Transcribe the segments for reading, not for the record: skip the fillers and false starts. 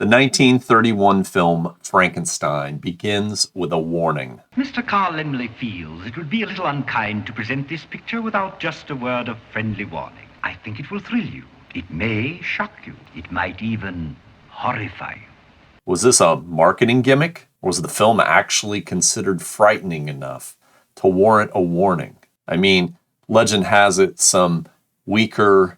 The 1931 film Frankenstein begins with a warning. Mr. Carl Lemley feels it would be a little unkind to present this picture without just a word of friendly warning. I think it will thrill you. It may shock you. It might even horrify you. Was this a marketing gimmick? Or was the film actually considered frightening enough to warrant a warning? I mean, legend has it some weaker-willed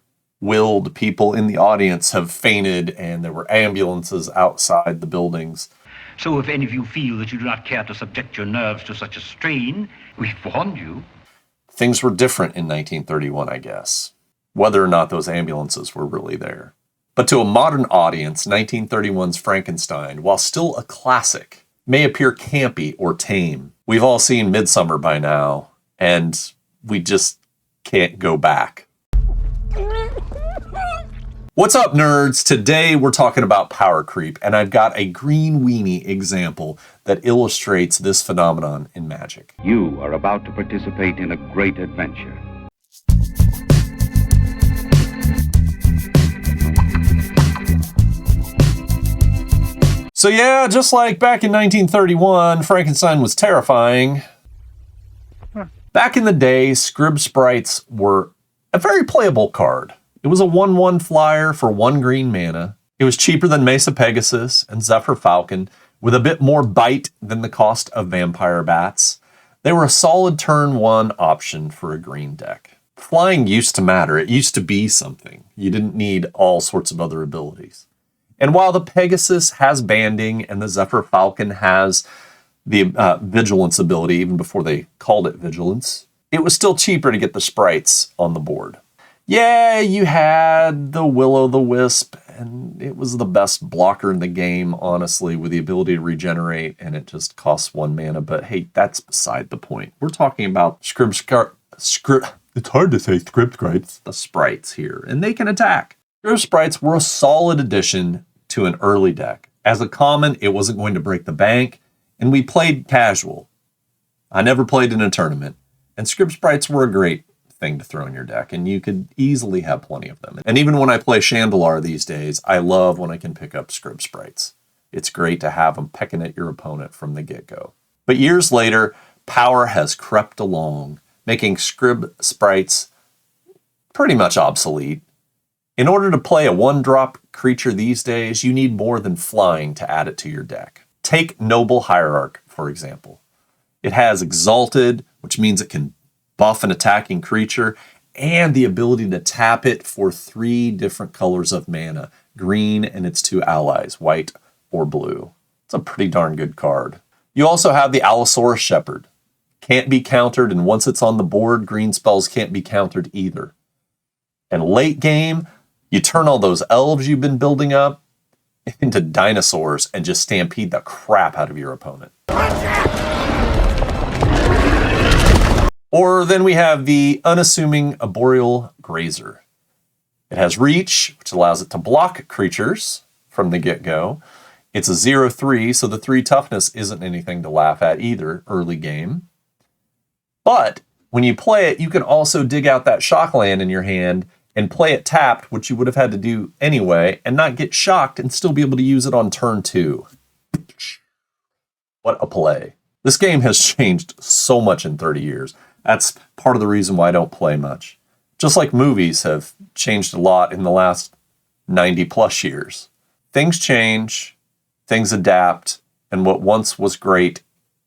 people in the audience have fainted and there were ambulances outside the buildings. So if any of you feel that you do not care to subject your nerves to such a strain, we've warned you. Things were different in 1931, I guess, whether or not those ambulances were really there. But to a modern audience, 1931's Frankenstein, while still a classic, may appear campy or tame. We've all seen Midsummer by now, and we just can't go back. What's up, nerds? Today we're talking about power creep, and I've got a green weenie example that illustrates this phenomenon in magic. You are about to participate in a great adventure. So yeah, just like back in 1931, Frankenstein was terrifying. Back in the day, Scrib Sprites were a very playable card. It was a 1/1 flyer for 1 green mana. It was cheaper than Mesa Pegasus and Zephyr Falcon, with a bit more bite than the cost of Vampire Bats. They were a solid turn 1 option for a green deck. Flying used to matter. It used to be something. You didn't need all sorts of other abilities. And while the Pegasus has banding and the Zephyr Falcon has the vigilance ability, even before they called it vigilance, it was still cheaper to get the sprites on the board. Yeah, you had the Will-O-the-Wisp, and it was the best blocker in the game, honestly, with the ability to regenerate, and it just costs 1 mana. But hey, that's beside the point. We're talking about it's hard to say Scrib Sprites, the sprites here, and they can attack. Scrib Sprites were a solid addition to an early deck. As a common, it wasn't going to break the bank, and we played casual. I never played in a tournament, and Scrib Sprites were a great thing to throw in your deck, and you could easily have plenty of them. And even when I play Chandelar these days, I love when I can pick up Scrib Sprites. It's great to have them pecking at your opponent from the get-go. But years later, power has crept along, making Scrib Sprites pretty much obsolete. In order to play a 1-drop creature these days, you need more than flying to add it to your deck. Take Noble Hierarch, for example. It has Exalted, which means it can buff an attacking creature, and the ability to tap it for 3 different colors of mana, green and its 2 allies, white or blue. It's a pretty darn good card. You also have the Allosaurus Shepherd. Can't be countered, and once it's on the board, green spells can't be countered either. And late game, you turn all those elves you've been building up into dinosaurs and just stampede the crap out of your opponent. Or then we have the unassuming Arboreal Grazer. It has reach, which allows it to block creatures from the get-go. It's a 0/3, so the 3 toughness isn't anything to laugh at either early game. But when you play it, you can also dig out that shock land in your hand and play it tapped, which you would have had to do anyway, and not get shocked and still be able to use it on turn 2. What a play. This game has changed so much in 30 years. That's part of the reason why I don't play much. Just like movies have changed a lot in the last 90 plus years. Things change, things adapt, and what once was great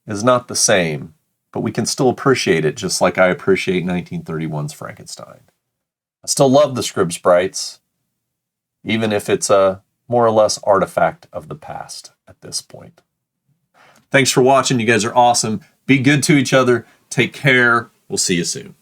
is not the same, but we can still appreciate it just like I appreciate 1931's Frankenstein. I still love the Scrib Sprites, even if it's a more or less artifact of the past at this point. Thanks for watching. You guys are awesome. Be good to each other. Take care. We'll see you soon.